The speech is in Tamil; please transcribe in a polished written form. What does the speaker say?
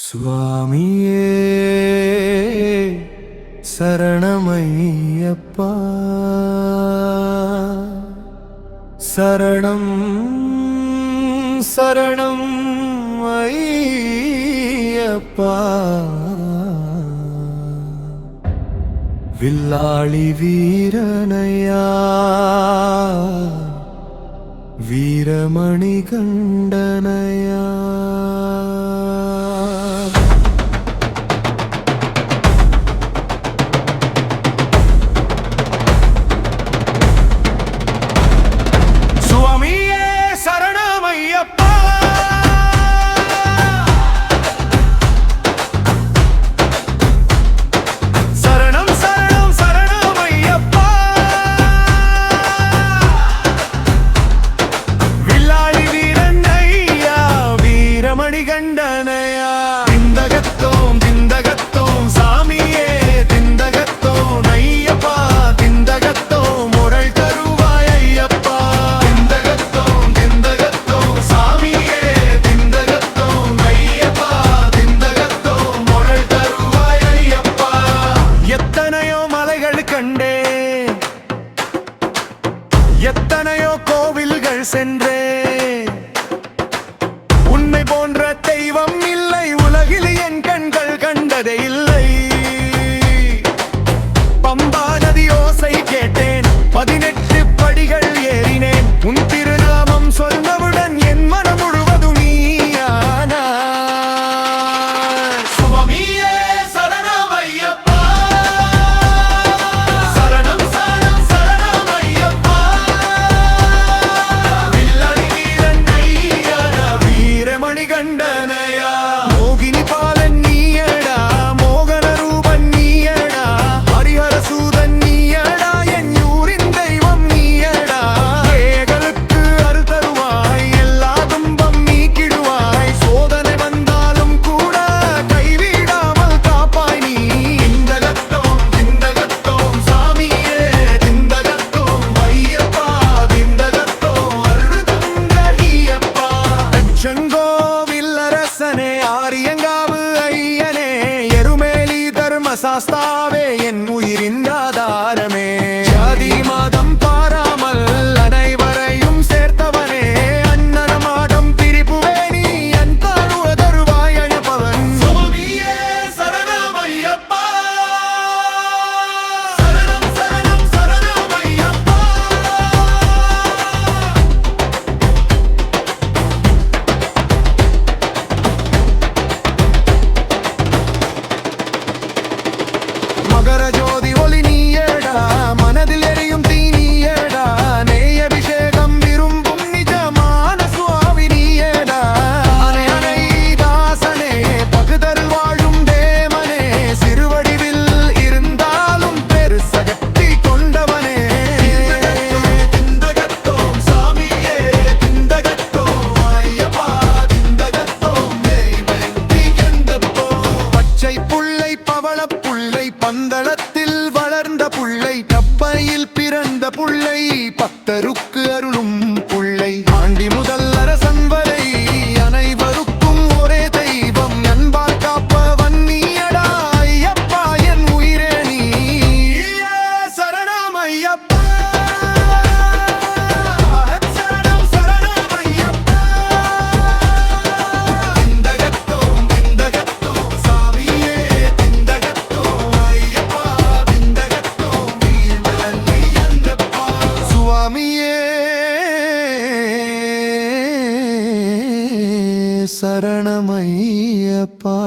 சுவாமியே சரணமையப்பா சரணம் சரணம் ஐயப்பா வில்லாளி வீரனையா வீரமணி கண்டனையா கண்டனையா திந்தகத்தோம் திந்தகத்தோம் சாமியே திந்தகத்தோம் ஐயப்பா திந்தகத்தோம் முரள் தருவாய் ஐயப்பா திந்தகத்தோம் திந்தகத்தோம் சாமியே திந்தகத்தோம் ஐயப்பா திந்தகத்தோம் முரள் தருவாய் ஐயப்பா எத்தனையோ மலைகள் கண்டே எத்தனையோ கோவில்கள் சென்றே உன்னை போன்ற தெய்வம் இல்லை உலகில் என் கண்கள் கண்டதே இல்லை பம்பா நதி ஓசை கேட்டேன் 18 படிகள் ஏறினேன் உன் திருநாமம் சொன்னவுடன் என் மனம் முழுவதும் நீயானா சுவாமியே சரணம் ஐயப்பா சரணம் சரணம் சரணம் ஐயப்பா வில்லாளி வீரன் ஐயா வீரமணி கண்டனையா மோகினி பாலன் நீயடா மோகன ரூபன் நீயடா ஹரிஹர சூதன் நீயடா என் ஊரின் தெய்வம் நீயடா ஏகலுக்கு அருள் தருவாய் எல்லா துன்பம் நீக்கிடுவாய் சோதனை வந்தாலும் கூட கைவிடாமல் காப்பாய் நீ திந்தகத்தோம் திந்தகத்தோம் சாமியே திந்தகத்தோம் ஐயப்பா திந்தகத்தோம் அருள் தந்த நீயப்பா செங்கோவில் அரசனே ஆரியங்காவு ஐயனே எருமேலி தர்ம சாஸ்தாவே என் உயிரின் ஆதாரமே ஜாதி மதம் பாராமல் அனைவரையும் சேர்த்தவனே அன்னரமாடம் பிரிப்புவே நீ என் தாழ்வ தருவாய் அழப்பவன் சுவாமியே சரணம் ஐயப்பா சரணம் சரணம் சரணம் ஐயப்பா மகர ஜோதி ஒளி நீயடா மனதில் எரியும் தீ நீயடா நெய் அபிஷேகம் விரும்பும் நிஜமான சுவாமி நீயடா அனை அனை தாசனே பகுதல் வாழும் தேவனே சிறுவடிவில் இருந்தாலும் பெரு சக்தி கொண்டவனே திந்தகத்தோம் சாமியே திந்தகத்தோம் ஐயப்பா திந்தகத்தோம் நெய் கண்டப்போம் பச்சை புள்ளை பவள புள்ளை பந்தளத்தில் வளர்ந்த புள்ளை டப்பையில் பிறந்த புள்ளை பக்தருக்கு அருளும் புள்ளை ஆண்டி முதல் அரசன் வரை அனைவருக்கும் ஒரே தெய்வம் அன்பால் காப்பவன் நீயடா ஐயப்பா என் உயிரே நீ சரணம் ஐயப்பா சரணம் சரணம் ஐயப்பா திந்தகத்தோம் திந்தகத்தோம் சாமியே திந்தகத்தோம் ஐயப்பா திந்தகத்தோம் வீரன் ஐயப்பா சுவாமியே சரணம் ஐயப்பா